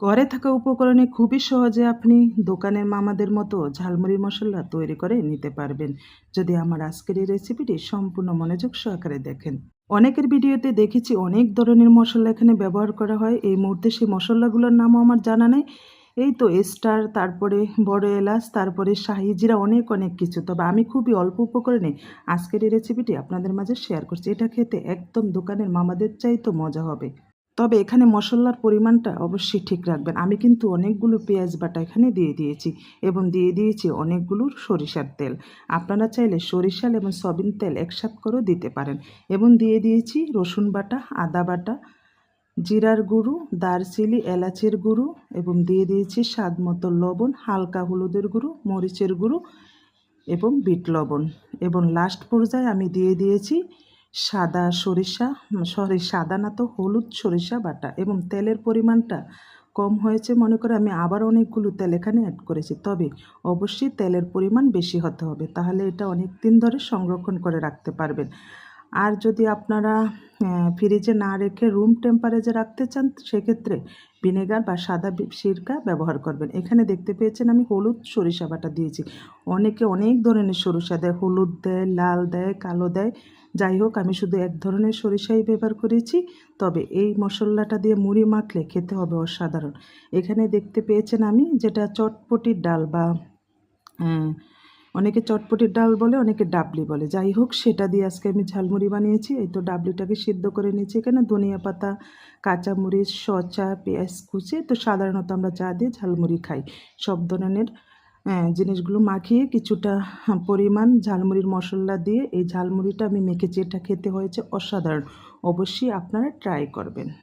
ঘরে থাকা উপকরণে খুবই সহজে আপনি দোকানের মামাদের মতো ঝালমুড়ি মশলা তৈরি করে নিতে পারবেন যদি আমার আজকের এই রেসিপিটি সম্পূর্ণ মনোযোগ সহকারে দেখেন। অনেকের ভিডিওতে দেখেছি অনেক ধরনের মশলা এখানে ব্যবহার করা হয়, এই মুহূর্তে সেই মশলাগুলোর নামও আমার জানা নেই। এই তো স্টার, তারপরে বড় এলাচ, তারপরে শাহি জিরা, অনেক অনেক কিছু। তবে আমি খুবই অল্প উপকরণে আজকের এই রেসিপিটি আপনাদের মাঝে শেয়ার করছি। এটা খেতে একদম দোকানের মামাদের চাইতেও মজা হবে। তবে এখানে মশলার পরিমাণটা অবশ্যই ঠিক রাখবেন। আমি কিন্তু অনেকগুলো পেঁয়াজ বাটা এখানে দিয়ে দিয়েছি এবং দিয়ে দিয়েছি অনেকগুলো সরিষার তেল। আপনারা চাইলে সরিষার এবং সয়াবিন তেল একসাথে করেও দিতে পারেন। এবং দিয়ে দিয়েছি রসুন বাটা, আদা বাটা, জিরার গুঁড়ো, দারচিনি, এলাচের গুঁড়ো এবং দিয়ে দিয়েছি স্বাদ মতো লবণ, হালকা হলুদের গুঁড়ো, মরিচের গুঁড়ো এবং বিট লবণ। এবং লাস্ট পর্যায়ে আমি দিয়ে দিয়েছি সাদা সরিষা, সাদা না তো হলুদ সরিষা বাটা। এবং তেলের পরিমাণটা কম হয়েছে মনে করে আমি আবার অনেকগুলো তেল এখানে অ্যাড করেছি। তবে অবশ্যই তেলের পরিমাণ বেশি হতে হবে, তাহলে এটা অনেক দিন ধরে সংরক্ষণ করে রাখতে পারবেন। আর যদি আপনারা ফ্রিজে না রেখে রুম টেম্পারেচারে রাখতে চান, সেক্ষেত্রে ভিনেগার বা সাদা সিরকা ব্যবহার করবেন। এখানে দেখতে পেয়েছেন আমি হলুদ সরিষা বাটা দিয়েছি। অনেকে অনেক ধরনের সরিষা দেয়, হলুদ দেয়, লাল দেয়, কালো দেয়। যাই হোক, আমি শুধু এক ধরনের সরিষাই ব্যবহার করেছি। তবে এই মশলাটা দিয়ে মুড়ি মাখলে খেতে হবে অসাধারণ। এখানে দেখতে পেয়েছেন আমি যেটা চটপটির ডাল বা অনেকে চটপটির ডাল বলে, অনেকে ডাবলি বলে। যাই হোক, সেটা দিয়ে আজকে আমি ঝালমুড়ি বানিয়েছি। এই তো ডাবলিটাকে সিদ্ধ করে নিয়েছি। এখানে ধনিয়া পাতা, কাঁচামরিচ, শসা, পেঁয়াজ কুচি, তো সাধারণত আমরা যা দিয়ে ঝালমুড়ি খাই সব ধরনের জিনিসগুলো মাখিয়ে কিছুটা পরিমাণ ঝালমুড়ির মশলা দিয়ে এই ঝালমুড়িটা আমি মেখেছি। এটা খেতে হয়েছে অসাধারণ। অবশ্যই আপনারা ট্রাই করবেন।